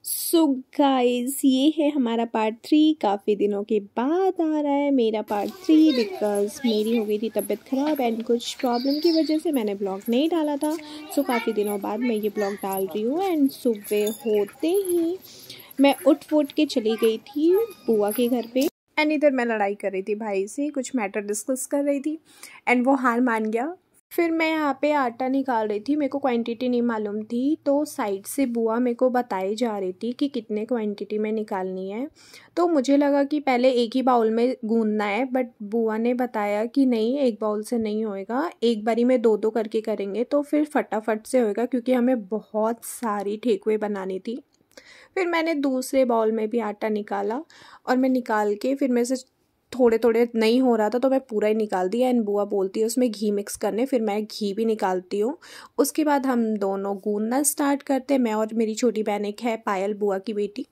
So guys, ये है हमारा पार्ट 3। काफ़ी दिनों के बाद आ रहा है मेरा पार्ट 3 बिकॉज़ मेरी हो गई थी तबीयत ख़राब एंड कुछ प्रॉब्लम की वजह से मैंने ब्लॉग नहीं डाला था। सो काफ़ी दिनों बाद मैं ये ब्लॉग डाल रही हूँ। एंड सुबह होते ही मैं उठ के चली गई थी बुआ के घर पे। एंड इधर मैं लड़ाई कर रही थी भाई से, कुछ मैटर डिस्कस कर रही थी एंड वो हार मान गया। फिर मैं यहाँ पे आटा निकाल रही थी, मेरे को क्वांटिटी नहीं मालूम थी, तो साइड से बुआ मेरे को बताई जा रही थी कि कितने क्वांटिटी में निकालनी है। तो मुझे लगा कि पहले एक ही बाउल में गूंदना है, बट बुआ ने बताया कि नहीं, एक बाउल से नहीं होएगा, एक बारी में दो दो करके करेंगे तो फिर फटाफट से होएगा, क्योंकि हमें बहुत सारी ठेकुए बनानी थी। फिर मैंने दूसरे बाउल में भी आटा निकाला और मैं निकाल के फिर मेरे से थोड़े थोड़े नहीं हो रहा था तो मैं पूरा ही निकाल दिया। एंड बुआ बोलती है उसमें घी मिक्स करने, फिर मैं घी भी निकालती हूँ। उसके बाद हम दोनों गूंदना स्टार्ट करते, मैं और मेरी छोटी बहन एक है पायल, बुआ की बेटी।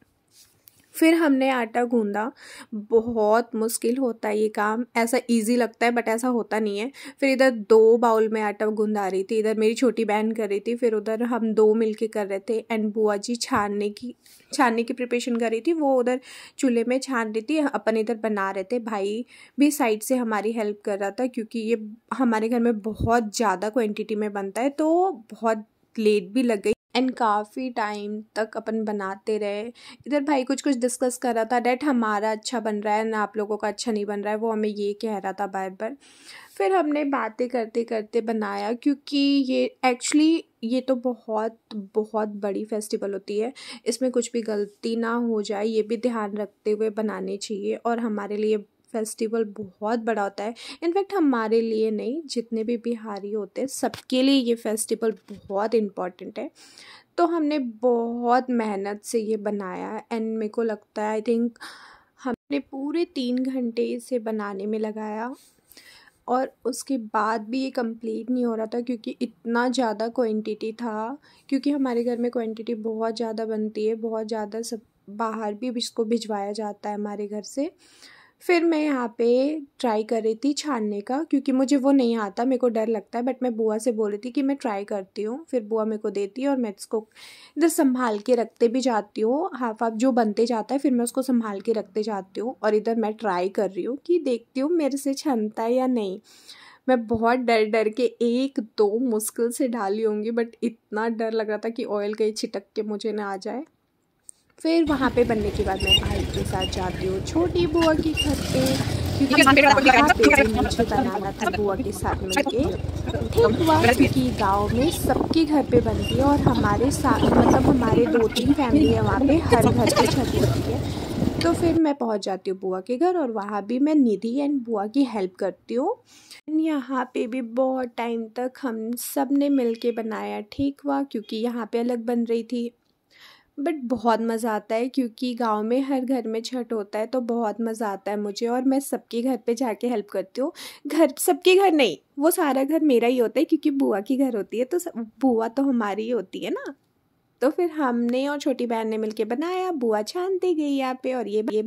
फिर हमने आटा गूंदा। बहुत मुश्किल होता है ये काम, ऐसा इजी लगता है बट ऐसा होता नहीं है। फिर इधर 2 बाउल में आटा गूंदा रही थी, इधर मेरी छोटी बहन कर रही थी, फिर उधर हम 2 मिलके कर रहे थे। एंड बुआ जी छानने की प्रिपरेशन कर रही थी, वो उधर चूल्हे में छान रही थी, अपन इधर बना रहे थे। भाई भी साइड से हमारी हेल्प कर रहा था, क्योंकि ये हमारे घर में बहुत ज़्यादा क्वान्टिटी में बनता है, तो बहुत लेट भी लग गई एंड काफ़ी टाइम तक अपन बनाते रहे। इधर भाई कुछ कुछ डिस्कस कर रहा था, डैट हमारा अच्छा बन रहा है ना, आप लोगों का अच्छा नहीं बन रहा है, वो हमें ये कह रहा था बार बार। फिर हमने बातें करते करते बनाया, क्योंकि ये एक्चुअली ये तो बहुत बहुत बड़ी फेस्टिवल होती है, इसमें कुछ भी गलती ना हो जाए ये भी ध्यान रखते हुए बनाने चाहिए। और हमारे लिए फेस्टिवल बहुत बड़ा होता है, इनफैक्ट हमारे लिए नहीं, जितने भी बिहारी होते हैं सबके लिए ये फेस्टिवल बहुत इम्पॉर्टेंट है। तो हमने बहुत मेहनत से ये बनाया एंड मेरे को लगता है आई थिंक हमने पूरे 3 घंटे इसे बनाने में लगाया। और उसके बाद भी ये कंप्लीट नहीं हो रहा था, क्योंकि इतना ज़्यादा क्वांटिटी था, क्योंकि हमारे घर में क्वांटिटी बहुत ज़्यादा बनती है, बहुत ज़्यादा, सब बाहर भी इसको भिजवाया जाता है हमारे घर से। फिर मैं यहाँ पे ट्राई कर रही थी छानने का, क्योंकि मुझे वो नहीं आता, मेरे को डर लगता है, बट मैं बुआ से बोल रही थी कि मैं ट्राई करती हूँ। फिर बुआ मेरे को देती है और मैं इसको इधर संभाल के रखते भी जाती हूँ, हाफ हाफ जो बनते जाता है फिर मैं उसको संभाल के रखते जाती हूँ। और इधर मैं ट्राई कर रही हूँ कि देखती हूँ मेरे से छनता है या नहीं। मैं बहुत डर डर के 1-2 मुश्किल से डाली होंगी, बट इतना डर लग रहा था कि ऑयल कहीं छिटक के मुझे ना आ जाए। फिर वहाँ पे बनने के बाद मैं भाई के साथ जाती हूँ छोटी बुआ के घर पे, क्योंकि वहाँ पे भी मुझे बनाना था बुआ के साथ मिलके। ठीक हुआ, क्योंकि गांव में सबके घर पे बनती है और हमारे साथ मतलब हमारे 2-3 फैमिली है वहाँ पे, हर घर पे छत होती है। तो फिर मैं पहुँच जाती हूँ बुआ के घर और वहाँ भी मैं निधि एंड बुआ की हेल्प करती हूँ। यहाँ पे भी बहुत टाइम तक हम सब ने मिल के बनाया। ठीक हुआ, क्योंकि यहाँ पे अलग बन रही थी, बट बहुत मज़ा आता है, क्योंकि गांव में हर घर में छठ होता है, तो बहुत मज़ा आता है मुझे। और मैं सबके घर पे जाके हेल्प करती हूँ। घर सबके घर नहीं, वो सारा घर मेरा ही होता है, क्योंकि बुआ की घर होती है, तो बुआ तो हमारी ही होती है ना। तो फिर हमने और छोटी बहन ने मिलके बनाया, बुआ छानती गई यहाँ पे और ये